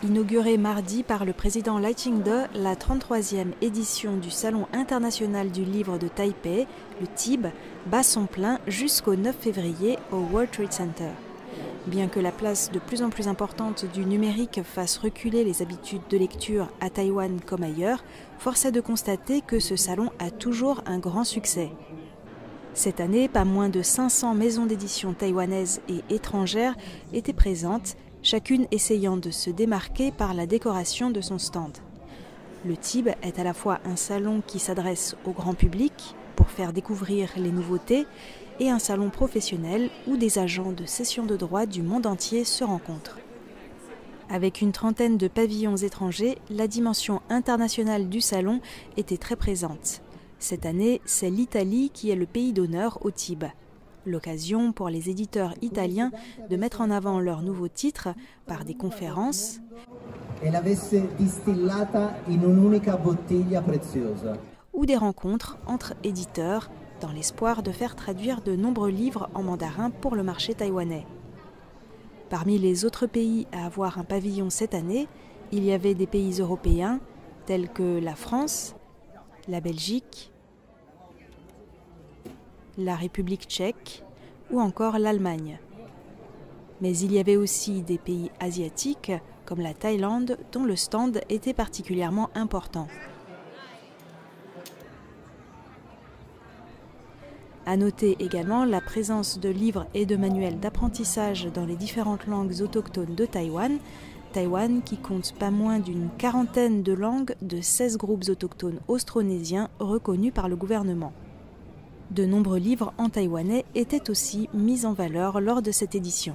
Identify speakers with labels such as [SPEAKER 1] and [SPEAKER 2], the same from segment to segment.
[SPEAKER 1] Inaugurée mardi par le président Lai Ching-te, la 33e édition du Salon international du livre de Taipei, le TIB, bat son plein jusqu'au 9 février au World Trade Center. Bien que la place de plus en plus importante du numérique fasse reculer les habitudes de lecture à Taïwan comme ailleurs, force est de constater que ce salon a toujours un grand succès. Cette année, pas moins de 500 maisons d'édition taïwanaises et étrangères étaient présentes, chacune essayant de se démarquer par la décoration de son stand. Le TIB est à la fois un salon qui s'adresse au grand public pour faire découvrir les nouveautés et un salon professionnel où des agents de cession de droits du monde entier se rencontrent. Avec une trentaine de pavillons étrangers, la dimension internationale du salon était très présente. Cette année, c'est l'Italie qui est le pays d'honneur au TIB. L'occasion pour les éditeurs italiens de mettre en avant leurs nouveaux titres par des conférences ou des rencontres entre éditeurs dans l'espoir de faire traduire de nombreux livres en mandarin pour le marché taïwanais. Parmi les autres pays à avoir un pavillon cette année, il y avait des pays européens tels que la France, la Belgique, la République tchèque ou encore l'Allemagne. Mais il y avait aussi des pays asiatiques comme la Thaïlande dont le stand était particulièrement important. À noter également la présence de livres et de manuels d'apprentissage dans les différentes langues autochtones de Taïwan, Taïwan qui compte pas moins d'une quarantaine de langues de 16 groupes autochtones austronésiens reconnus par le gouvernement. De nombreux livres en taïwanais étaient aussi mis en valeur lors de cette édition.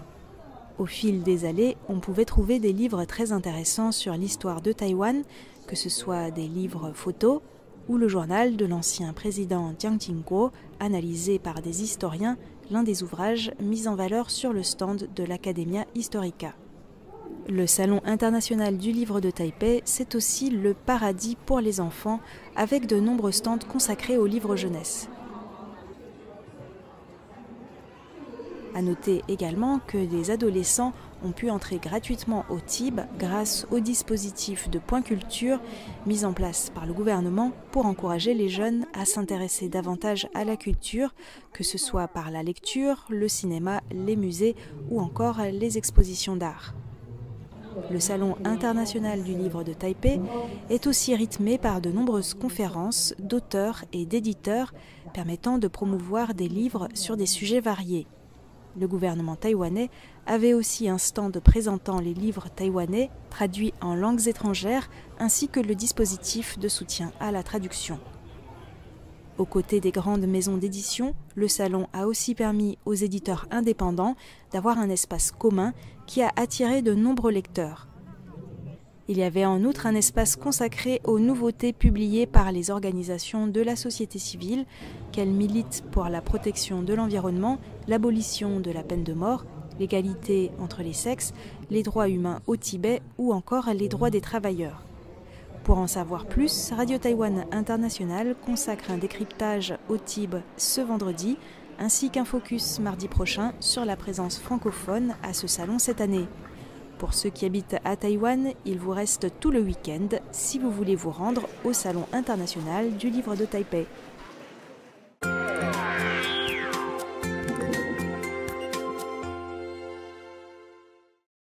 [SPEAKER 1] Au fil des allées, on pouvait trouver des livres très intéressants sur l'histoire de Taïwan, que ce soit des livres photos ou le journal de l'ancien président Jiang Jingguo, analysé par des historiens, l'un des ouvrages mis en valeur sur le stand de l'Academia Historica. Le Salon international du livre de Taipei, c'est aussi le paradis pour les enfants, avec de nombreux stands consacrés aux livres jeunesse. À noter également que des adolescents ont pu entrer gratuitement au TIB grâce au dispositif de Point Culture mis en place par le gouvernement pour encourager les jeunes à s'intéresser davantage à la culture, que ce soit par la lecture, le cinéma, les musées ou encore les expositions d'art. Le Salon international du livre de Taipei est aussi rythmé par de nombreuses conférences d'auteurs et d'éditeurs permettant de promouvoir des livres sur des sujets variés. Le gouvernement taïwanais avait aussi un stand présentant les livres taïwanais traduits en langues étrangères ainsi que le dispositif de soutien à la traduction. Aux côtés des grandes maisons d'édition, le salon a aussi permis aux éditeurs indépendants d'avoir un espace commun qui a attiré de nombreux lecteurs. Il y avait en outre un espace consacré aux nouveautés publiées par les organisations de la société civile, qu'elles militent pour la protection de l'environnement, l'abolition de la peine de mort, l'égalité entre les sexes, les droits humains au Tibet ou encore les droits des travailleurs. Pour en savoir plus, Radio Taïwan International consacre un décryptage au TIB ce vendredi, ainsi qu'un focus mardi prochain sur la présence francophone à ce salon cette année. Pour ceux qui habitent à Taïwan, il vous reste tout le week-end si vous voulez vous rendre au Salon international du livre de Taipei.